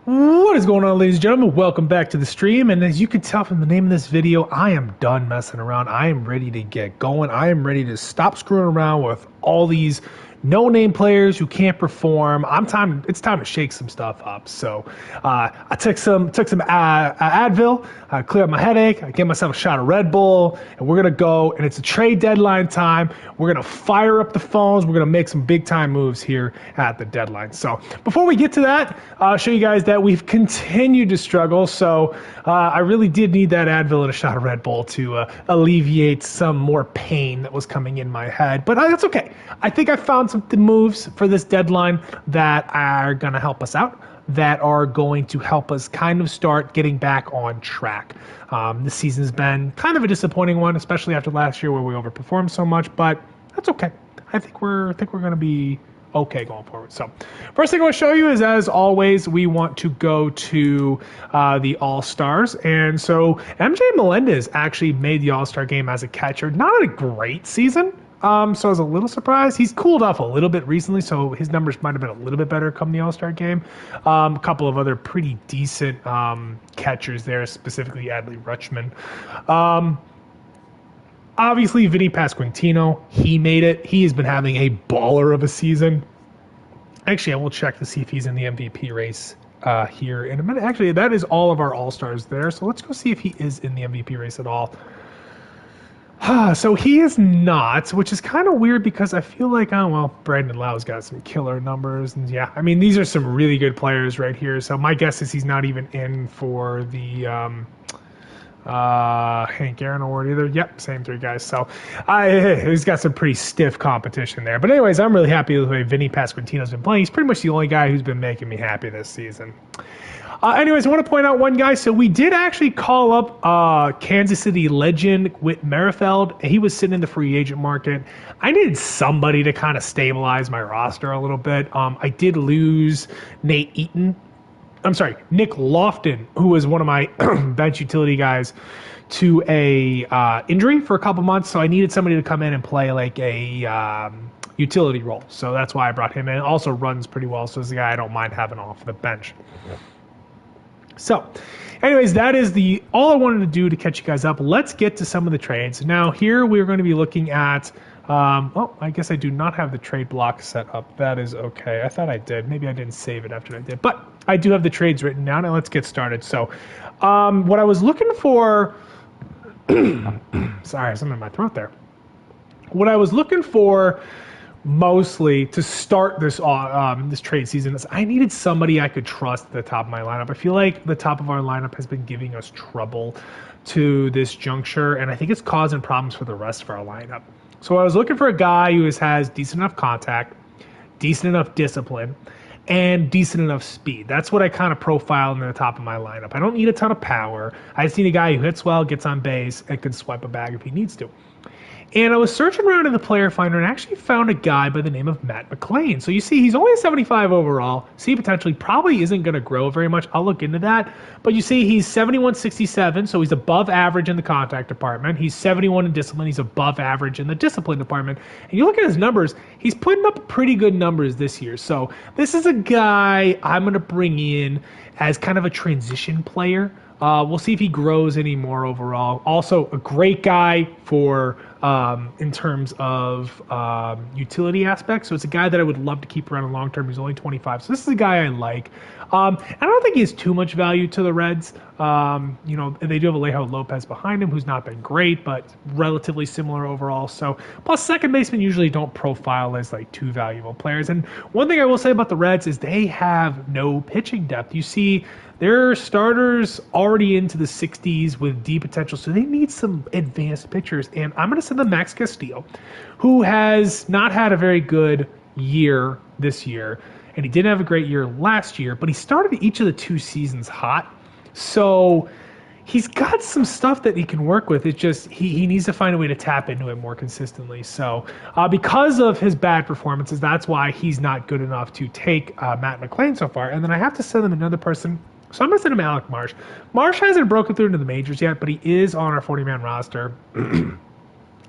What is going on, ladies and gentlemen? Welcome back to the stream. And as you can tell from the name of this video, I am done messing around. I am ready to get going. I am ready to stop screwing around with all these no-name players who can't perform. It's time to shake some stuff up. So I took some Advil, clear up my headache. I gave myself a shot of Red Bull, and we're gonna go. And it's a trade deadline time. We're gonna fire up the phones. We're gonna make some big-time moves here at the deadline. So before we get to that, I'll show you guys that we've continued to struggle. So I really did need that Advil and a shot of Red Bull to alleviate some more pain that was coming in my head. But that's okay. I think I found some moves for this deadline that are going to help us out, that are going to help us kind of start getting back on track. This season's been kind of a disappointing one, especially after last year where we overperformed so much, but that's okay. I think we're going to be okay going forward. So first thing I want to show you is, as always, we want to go to the All-Stars. And so MJ Melendez actually made the All-Star game as a catcher. Not a great season. So I was a little surprised. He's cooled off a little bit recently, so his numbers might have been a little bit better come the All-Star game. A couple of other pretty decent catchers there, specifically Adley Rutschman. Obviously, Vinny Pasquantino, he made it. He has been having a baller of a season. Actually, I will check to see if he's in the MVP race here in a minute. Actually, that is all of our All-Stars there, so let's go see if he is in the MVP race at all. So he is not, which is kind of weird because I feel like, oh, well, Brandon Lau's got some killer numbers. And yeah, I mean, these are some really good players right here. So my guess is he's not even in for the Hank Aaron Award either. Yep, same three guys. So he's got some pretty stiff competition there. But anyways, I'm really happy with the way Vinny Pasquantino's been playing. He's pretty much the only guy who's been making me happy this season. Anyways, I want to point out one guy. So we did actually call up Kansas City legend Whit Merrifield. He was sitting in the free agent market. I needed somebody to kind of stabilize my roster a little bit. I did lose Nick Lofton, who was one of my bench utility guys, to a injury for a couple months. So I needed somebody to come in and play like a utility role. So that's why I brought him in. Also runs pretty well, so he's a guy I don't mind having off the bench. So, anyways, that is all I wanted to do to catch you guys up. Let's get to some of the trades. Now, here we're going to be looking at, I guess I do not have the trade block set up. That is okay. I thought I did. Maybe I didn't save it after I did. But I do have the trades written down, and let's get started. So, what I was looking for... Sorry, something in my throat there. What I was looking for mostly to start this this trade season is I needed somebody I could trust at the top of my lineup. I feel like the top of our lineup has been giving us trouble to this juncture, and I think it's causing problems for the rest of our lineup. So I was looking for a guy who has decent enough contact, decent enough discipline, and decent enough speed. That's what I kind of profiled in the top of my lineup. I don't need a ton of power. I just need a guy who hits well, gets on base, and can swipe a bag if he needs to. And I was searching around in the player finder and actually found a guy by the name of Matt McLain. So you see, he's only a 75 overall. See, potentially probably isn't going to grow very much. I'll look into that. But you see, he's 71-67, so he's above average in the contact department. He's 71 in discipline. He's above average in the discipline department. And you look at his numbers, he's putting up pretty good numbers this year. So this is a guy I'm going to bring in as kind of a transition player. We'll see if he grows any more overall. Also, a great guy for in terms of utility aspects. So it's a guy that I would love to keep around long term. He's only 25. So this is a guy I like. I don't think he has too much value to the Reds. They do have Alejo Lopez behind him, who's not been great, but relatively similar overall. So, plus second basemen usually don't profile as like too valuable players. And one thing I will say about the Reds is they have no pitching depth. You see, their starters already into the 60s with D potential, so they need some advanced pitchers. And I'm going to send them Max Castillo, who has not had a very good year this year, and he didn't have a great year last year, but he started each of the two seasons hot. So he's got some stuff that he can work with. It's just he needs to find a way to tap into it more consistently. So because of his bad performances, that's why he's not good enough to take Matt McLain so far. And then I have to send him another person. So I'm going to send him Alec Marsh. Marsh hasn't broken through into the majors yet, but he is on our 40-man roster.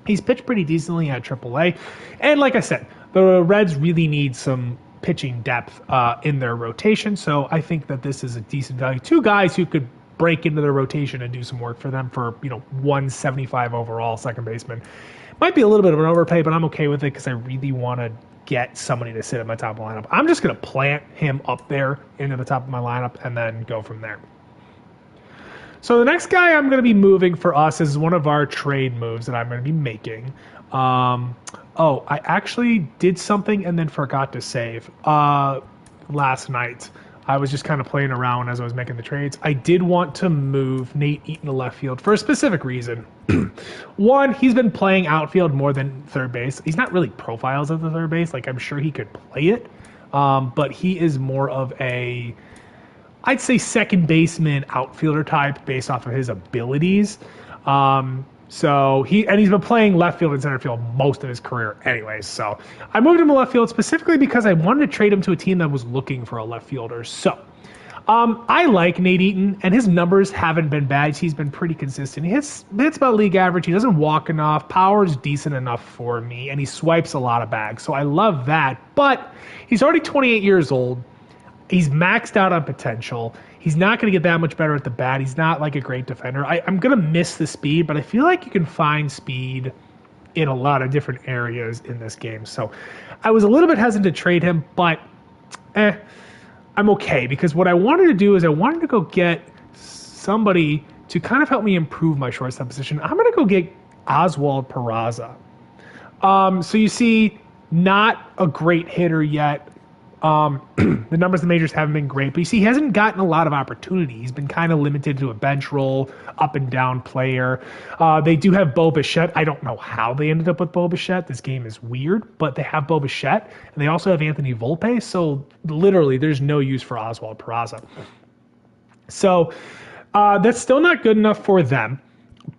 He's pitched pretty decently at AAA. And like I said, the Reds really need some pitching depth in their rotation. So I think that this is a decent value. Two guys who could break into their rotation and do some work for them for 175 overall second baseman. Might be a little bit of an overpay, but I'm okay with it because I really want to get somebody to sit at my top of the lineup. I'm just going to plant him up there into the top of my lineup and then go from there. So the next guy I'm going to be moving for us is one of our trade moves that I'm going to be making. I actually did something and then forgot to save last night. I was just kind of playing around as I was making the trades. I did want to move Nate Eaton to left field for a specific reason. One, he's been playing outfield more than third base. He's not really profiles at the third base. Like, I'm sure he could play it. But he is more of I'd say second baseman outfielder type based off of his abilities. So he's been playing left field and center field most of his career anyways. So I moved him to left field specifically because I wanted to trade him to a team that was looking for a left fielder. So I like Nate Eaton, and his numbers haven't been bad. He's been pretty consistent. He hits about league average. He doesn't walk enough. Power's decent enough for me, and he swipes a lot of bags. So I love that. But he's already 28 years old. He's maxed out on potential. He's not going to get that much better at the bat. He's not like a great defender. I'm going to miss the speed, but I feel like you can find speed in a lot of different areas in this game. So I was a little bit hesitant to trade him, but I'm okay because what I wanted to do is I wanted to go get somebody to kind of help me improve my shortstop position. I'm going to go get Oswald Peraza. So you see, not a great hitter yet. The numbers in the majors haven't been great, but you see, he hasn't gotten a lot of opportunity. He's been kind of limited to a bench role, up and down player. They do have Bo Bichette. I don't know how they ended up with Bo Bichette. This game is weird, but they have Bo Bichette, and they also have Anthony Volpe. So literally, there's no use for Oswald Peraza. So that's still not good enough for them,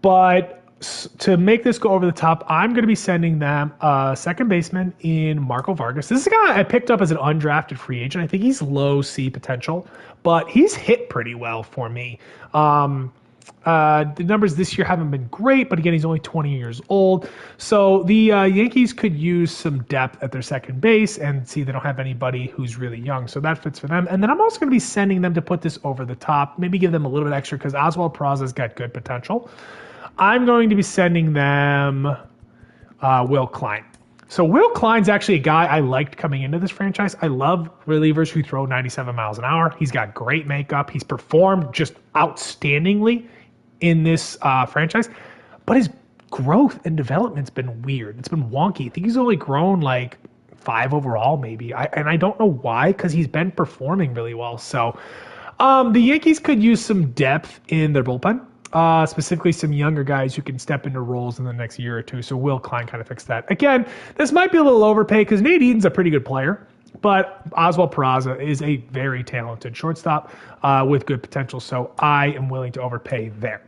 but to make this go over the top, I'm going to be sending them a second baseman in Marco Vargas. This is a guy I picked up as an undrafted free agent. I think he's low C potential, but he's hit pretty well for me. The numbers this year haven't been great, but again, he's only 20 years old. So the Yankees could use some depth at their second base and see they don't have anybody who's really young. So that fits for them. And then I'm also going to be sending them to put this over the top, maybe give them a little bit extra because Oswald Peraza's got good potential. I'm going to be sending them Will Klein. So Will Klein's actually a guy I liked coming into this franchise. I love relievers who throw 97 miles an hour. He's got great makeup. He's performed just outstandingly in this franchise. But his growth and development's been weird. It's been wonky. I think he's only grown like 5 overall maybe. And I don't know why because he's been performing really well. So the Yankees could use some depth in their bullpen. Specifically some younger guys who can step into roles in the next year or two. So Will Klein kind of fixed that. Again, this might be a little overpay because Nate Eaton's a pretty good player, but Oswald Peraza is a very talented shortstop with good potential. So I am willing to overpay there.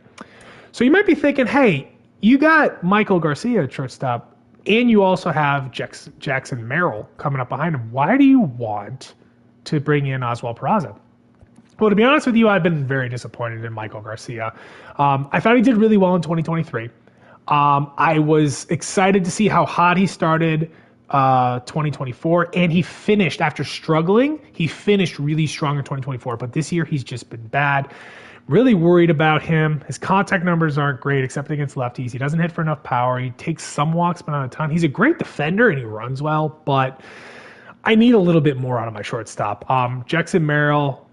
So you might be thinking, hey, you got Michael Garcia at shortstop and you also have Jackson Merrill coming up behind him. Why do you want to bring in Oswald Peraza? Well, to be honest with you, I've been very disappointed in Michael Garcia. I thought he did really well in 2023. I was excited to see how hot he started 2024, and he finished, after struggling, he finished really strong in 2024. But this year, he's just been bad. Really worried about him. His contact numbers aren't great, except against lefties. He doesn't hit for enough power. He takes some walks, but not a ton. He's a great defender, and he runs well, but I need a little bit more out of my shortstop. Jackson Merrill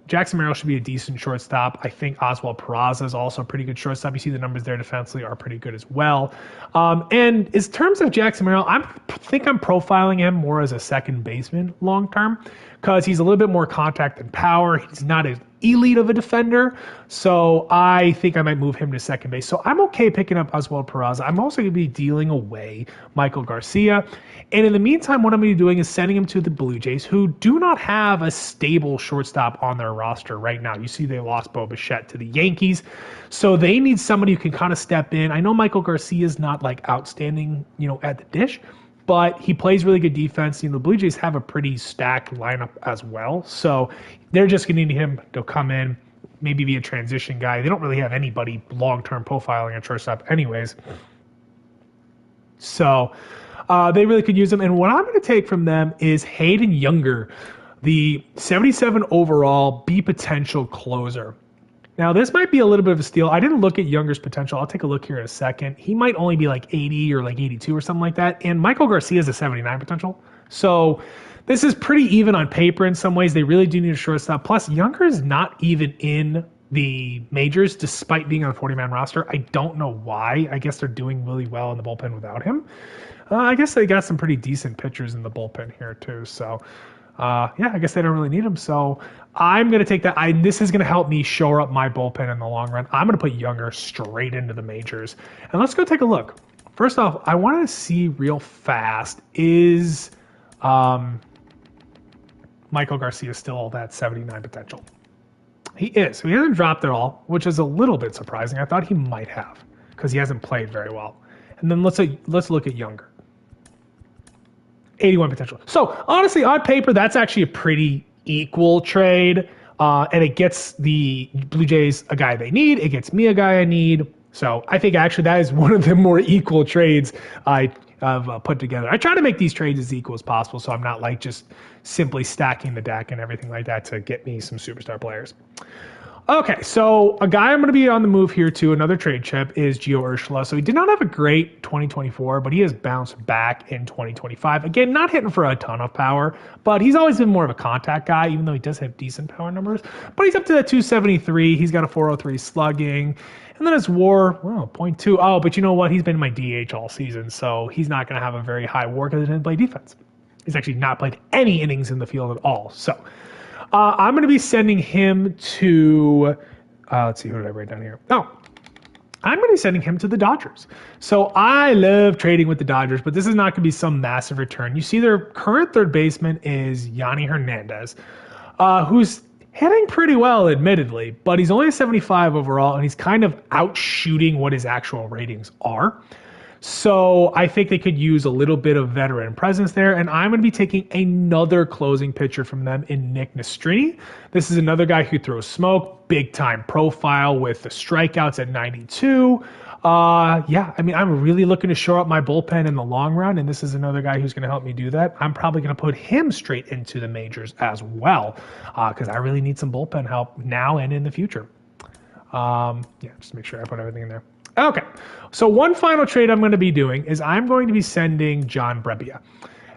should be a decent shortstop. I think Oswald Peraza is also a pretty good shortstop. You see the numbers there defensively are pretty good as well. And in terms of Jackson Merrill, I think I'm profiling him more as a second baseman long term because he's a little bit more contact and power. He's not as elite of a defender. So I think I might move him to second base. So I'm okay picking up Oswald Peraza. I'm also going to be dealing away Michael Garcia. And in the meantime, what I'm going to be doing is sending him to the Blue Jays, who do not have a stable shortstop on their roster right now. You see they lost Bo Bichette to the Yankees. So they need somebody who can kind of step in. I know Michael Garcia is not like outstanding, at the dish, but he plays really good defense. The Blue Jays have a pretty stacked lineup as well. So they're just going to need him to come in, maybe be a transition guy. They don't really have anybody long-term profiling at shortstop anyways. So they really could use him. And what I'm going to take from them is Hayden Younger, the 77 overall B potential closer. Now, this might be a little bit of a steal. I didn't look at Younger's potential. I'll take a look here in a second. He might only be like 80 or like 82 or something like that. And Michael Garcia is a 79 potential. So this is pretty even on paper in some ways. They really do need a shortstop. Plus, Younger is not even in the majors despite being on the 40-man roster. I don't know why. I guess they're doing really well in the bullpen without him. I guess they got some pretty decent pitchers in the bullpen here too. So yeah, I guess they don't really need him. So I'm going to take that. This is going to help me shore up my bullpen in the long run. I'm going to put Younger straight into the majors. And let's go take a look. First off, I want to see real fast, is Michael Garcia still that 79 potential? He is. So he hasn't dropped at all, which is a little bit surprising. I thought he might have because he hasn't played very well. And then let's look at Younger. 81 potential. So honestly, on paper, that's actually a pretty equal trade. And it gets the Blue Jays a guy they need. It gets me a guy I need. So I think actually that is one of the more equal trades I have put together. I try to make these trades as equal as possible, so I'm not like just simply stacking the deck and everything like that to get me some superstar players. Okay, so a guy I'm going to be on the move here to, another trade chip, is Gio Urshela. So he did not have a great 2024, but he has bounced back in 2025. Again, not hitting for a ton of power, but he's always been more of a contact guy, even though he does have decent power numbers. But he's up to that 273. He's got a 403 slugging. And then his WAR, well, 0.2. Oh, but you know what? He's been my DH all season, so he's not going to have a very high WAR because he didn't play defense. He's actually not played any innings in the field at all. So I'm going to be sending him to, let's see, who did I write down here? Oh, I'm going to be sending him to the Dodgers. So I love trading with the Dodgers, but this is not going to be some massive return. You see their current third baseman is Yanni Hernandez, who's hitting pretty well, admittedly, but he's only a 75 overall, and he's kind of outshooting what his actual ratings are. So I think they could use a little bit of veteran presence there, and I'm going to be taking another closing pitcher from them in Nick Nastrini. This is another guy who throws smoke, big-time profile with the strikeouts at 92. Yeah, I mean, I'm really looking to shore up my bullpen in the long run, and this is another guy who's going to help me do that. I'm probably going to put him straight into the majors as well, because I really need some bullpen help now and in the future. Yeah, just make sure I put everything in there. Okay, so one final trade I'm going to be doing is I'm going to be sending John Brebbia.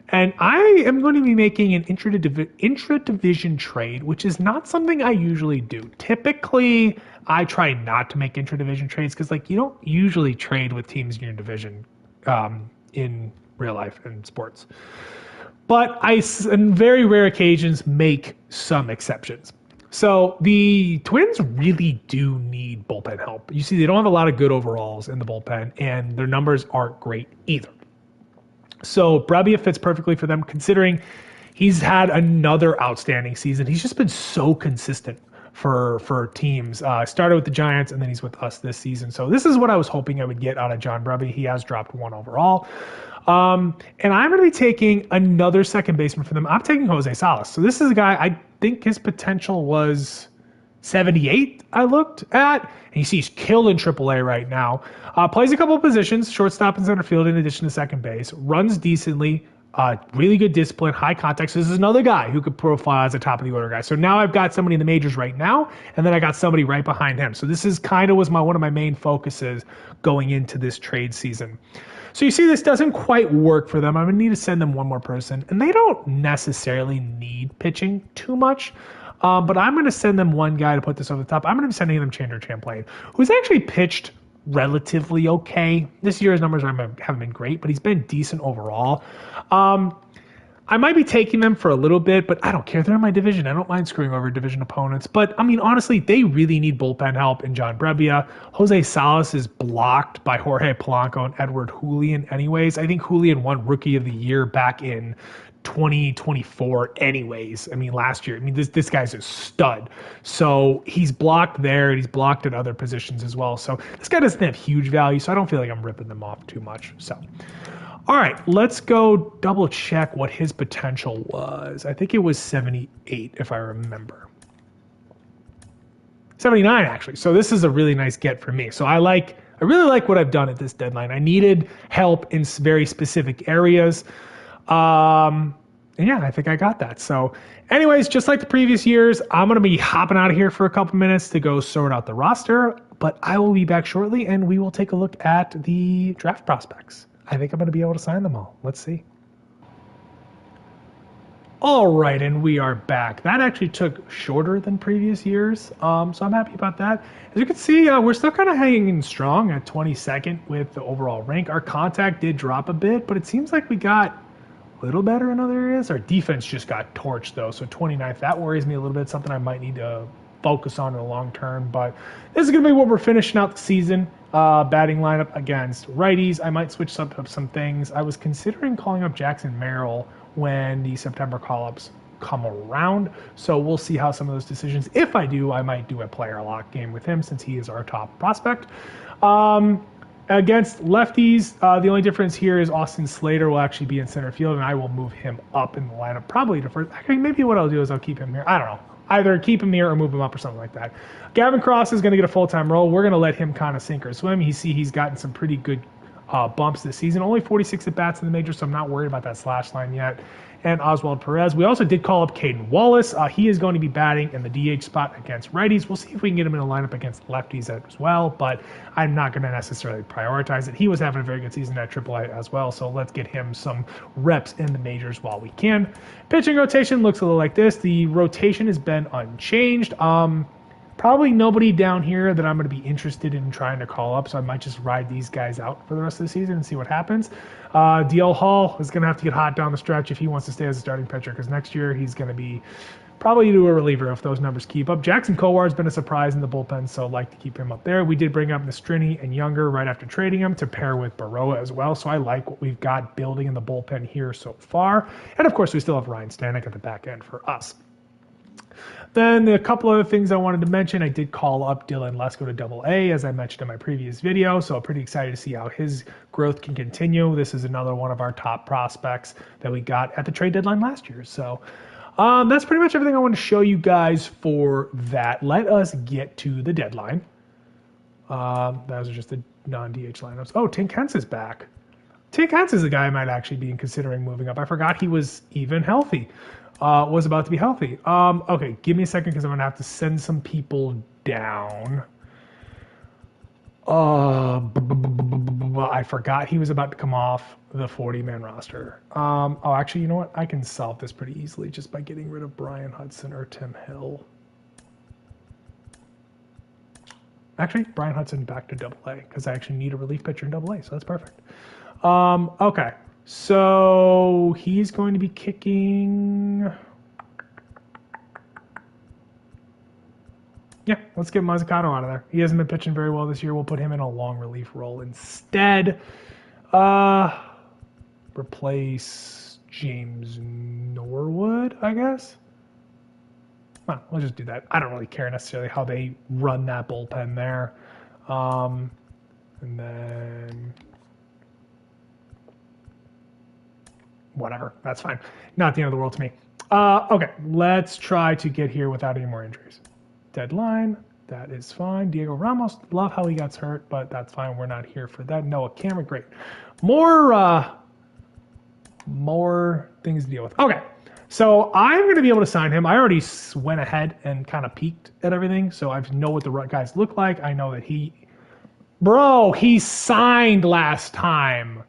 And I am going to be making an intra-division trade, which is not something I usually do. Typically, I try not to make intra-division trades because, like, you don't usually trade with teams in your division in real life and sports. But I, on very rare occasions, make some exceptions. So the Twins really do need bullpen help. You see, they don't have a lot of good overalls in the bullpen, and their numbers aren't great either. So Brebbia fits perfectly for them, considering he's had another outstanding season. He's just been so consistent for teams. Started with the Giants, and then he's with us this season. So this is what I was hoping I would get out of John Brebbia. He has dropped 1 overall. And I'm going to be taking another second baseman for them. I'm taking Jose Salas. So this is a guy, I think his potential was 78, I looked at. And you see he's killed in AAA right now. Plays a couple of positions, shortstop and center field in addition to second base. Runs decently, really good discipline, high contact. So this is another guy who could profile as a top of the order guy. So now I've got somebody in the majors right now, and then I got somebody right behind him. So this is kind of was one of my main focuses going into this trade season. So you see this doesn't quite work for them. I'm going to need to send them one more person. And they don't necessarily need pitching too much. But I'm going to send them one guy to put this over the top. I'm going to be sending them Chandler Champlain, who's actually pitched relatively okay. This year's numbers haven't been great, but he's been decent overall. I might be taking them for a little bit, but I don't care. They're in my division. I don't mind screwing over division opponents. But, I mean, honestly, they really need bullpen help in John Brebbia. Jose Salas is blocked by Jorge Polanco and Edward Julian anyways. I think Julian won Rookie of the Year back in 2024 anyways. I mean, last year. I mean, this guy's a stud. So he's blocked there, and he's blocked at other positions as well. So this guy doesn't have huge value, so I don't feel like I'm ripping them off too much. So, all right, let's go double check what his potential was. I think it was 78, if I remember. 79, actually. So this is a really nice get for me. So I really like what I've done at this deadline. I needed help in very specific areas. And And yeah, I think I got that. So anyways, just like the previous years, I'm going to be hopping out of here for a couple minutes to go sort out the roster, but I will be back shortly and we will take a look at the draft prospects. I think I'm going to be able to sign them all. Let's see. All right, and we are back. That actually took shorter than previous years, so I'm happy about that. As you can see, we're still kind of hanging strong at 22nd with the overall rank. Our contact did drop a bit, but it seems like we got a little better in other areas. Our defense just got torched, though, so 29th. That worries me a little bit, something I might need to focus on in the long term, but this is going to be what we're finishing out the season. Batting lineup against righties. I might switch up some things. I was considering calling up Jackson Merrill when the September call-ups come around. So we'll see how some of those decisions, if I do, I might do a player lock game with him since he is our top prospect. Against lefties, the only difference here is Austin Slater will actually be in center field, and I will move him up in the lineup, probably to first. Actually, maybe what I'll do is I'll keep him here. I don't know. Either keep him here or move him up or something like that. Gavin Cross is going to get a full-time role. We're going to let him kind of sink or swim. He's gotten some pretty good bumps this season. Only 46 at-bats in the majors, so I'm not worried about that slash line yet. And Oswald Perez. We also did call up Caden Wallace. He is going to be batting in the DH spot against righties. We'll see if we can get him in a lineup against lefties as well, but I'm not going to necessarily prioritize it. He was having a very good season at AAA as well, so let's get him some reps in the majors while we can. Pitching rotation looks a little like this. The rotation has been unchanged. Probably nobody down here that I'm going to be interested in trying to call up, so I might just ride these guys out for the rest of the season and see what happens. DL Hall is going to have to get hot down the stretch if he wants to stay as a starting pitcher, because next year he's going to be probably to a reliever if those numbers keep up. Jackson Kowar has been a surprise in the bullpen, so I'd like to keep him up there. We did bring up Nastrini and Younger right after trading him to pair with Baroa as well, so I like what we've got building in the bullpen here so far. And of course, we still have Ryan Stanek at the back end for us. Then a couple other things I wanted to mention. I did call up Dylan Lesko to Double-A, as I mentioned in my previous video, so I'm pretty excited to see how his growth can continue. This is another one of our top prospects that we got at the trade deadline last year. So that's pretty much everything I want to show you guys for that. Let us get to the deadline. Those are just the non-DH lineups. Oh, Tink Hence is back. Tink Hence is a guy I might actually be considering moving up. I forgot he was even healthy. Was about to be healthy. Okay, give me a second because I'm going to have to send some people down. I forgot he was about to come off the 40-man roster. Oh, actually, you know what? I can solve this pretty easily just by getting rid of Brian Hudson or Tim Hill. Actually, Brian Hudson back to Double-A because I actually need a relief pitcher in Double-A, so that's perfect. Okay. So he's going to be kicking. Yeah, let's get Mazzucato out of there. He hasn't been pitching very well this year. We'll put him in a long relief role instead. Replace James Norwood, I guess. Well, we'll just do that. I don't really care necessarily how they run that bullpen there. And then whatever, that's fine. Not the end of the world to me. Okay, let's try to get here without any more injuries. Deadline, that is fine. Diego Ramos, love how he got hurt, but that's fine. We're not here for that. Noah Cameron, great. More things to deal with. Okay, so I'm going to be able to sign him. I already went ahead and kind of peeked at everything, so I know what the guys look like. I know that he signed last time.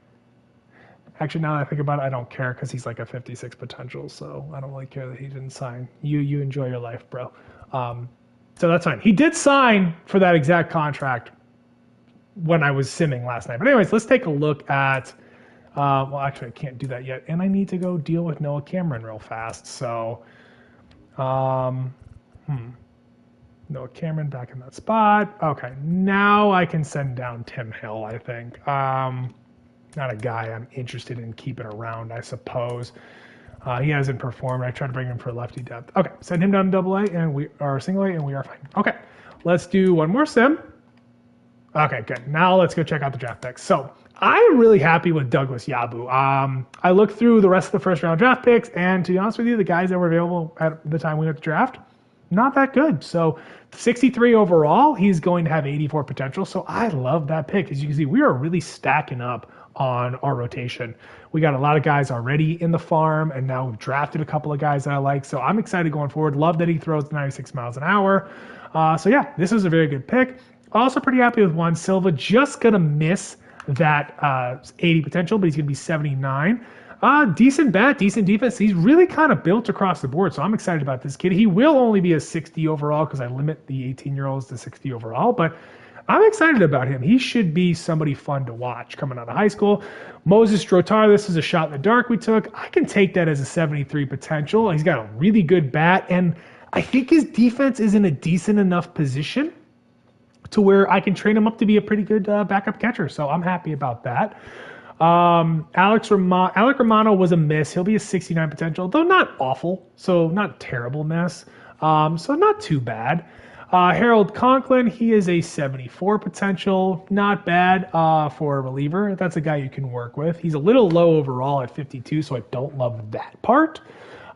Actually, now that I think about it, I don't care because he's like a 56 potential, so I don't really care that he didn't sign. You enjoy your life, bro. So that's fine. He did sign for that exact contract when I was simming last night. But anyways, let's take a look at, well, actually, I can't do that yet. And I need to go deal with Noah Cameron real fast. So, Noah Cameron back in that spot. Okay, now I can send down Tim Hill, I think. Not a guy I'm interested in keeping around, I suppose. He hasn't performed. I tried to bring him for lefty depth. Okay, send him down to Double-A and we are Single-A and we are fine. Okay, let's do one more sim. Okay, good. Now let's go check out the draft picks. So I'm really happy with Douglas Yabu. I looked through the rest of the first round draft picks, and to be honest with you, the guys that were available at the time we went to draft, not that good. So 63 overall, he's going to have 84 potential. So I love that pick. As you can see, we are really stacking up on our rotation. We got a lot of guys already in the farm, and now we've drafted a couple of guys that I like. So I'm excited going forward. Love that he throws 96 miles an hour. So yeah, this is a very good pick. Also pretty happy with Juan Silva. Just going to miss that 80 potential, but he's going to be 79. Decent bat, decent defense. He's really kind of built across the board, so I'm excited about this kid. He will only be a 60 overall because I limit the 18-year-olds to 60 overall, but I'm excited about him. He should be somebody fun to watch coming out of high school. Moses Strotar, this is a shot in the dark we took. I can take that as a 73 potential. He's got a really good bat, and I think his defense is in a decent enough position to where I can train him up to be a pretty good backup catcher. So I'm happy about that. Alec Romano was a miss. He'll be a 69 potential, though not awful. So not terrible miss. So not too bad. Harold Conklin, he is a 74 potential. Not bad for a reliever. That's a guy you can work with. He's a little low overall at 52, so I don't love that part.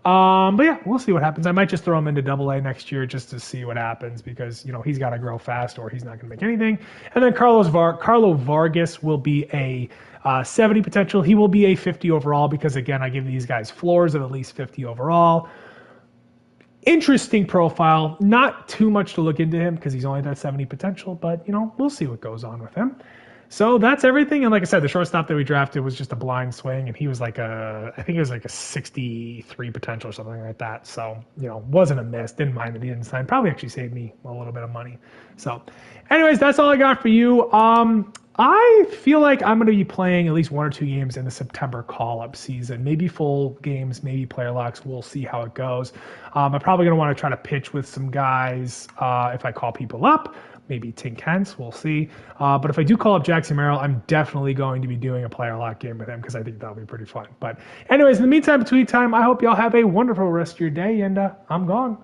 But yeah, we'll see what happens. I might just throw him into AA next year just to see what happens because, he's got to grow fast or he's not going to make anything. And then Carlo Vargas will be a 70 potential. He will be a 50 overall because, again, I give these guys floors of at least 50 overall. Interesting profile. Not too much to look into him because he's only that 70 potential, but, we'll see what goes on with him. So that's everything. And like I said, the shortstop that we drafted was just a blind swing, and he was I think it was like a 63 potential or something like that. So, wasn't a miss. Didn't mind that he didn't sign. Probably actually saved me a little bit of money. So anyways, that's all I got for you. I feel like I'm going to be playing at least 1 or 2 games in the September call-up season. Maybe full games, maybe player locks. We'll see how it goes. I'm probably going to want to try to pitch with some guys if I call people up. Maybe Tink Hence, we'll see. But if I do call up Jackson Merrill, I'm definitely going to be doing a player lock game with him because I think that'll be pretty fun. But anyways, in the meantime, between time, I hope y'all have a wonderful rest of your day, and I'm gone.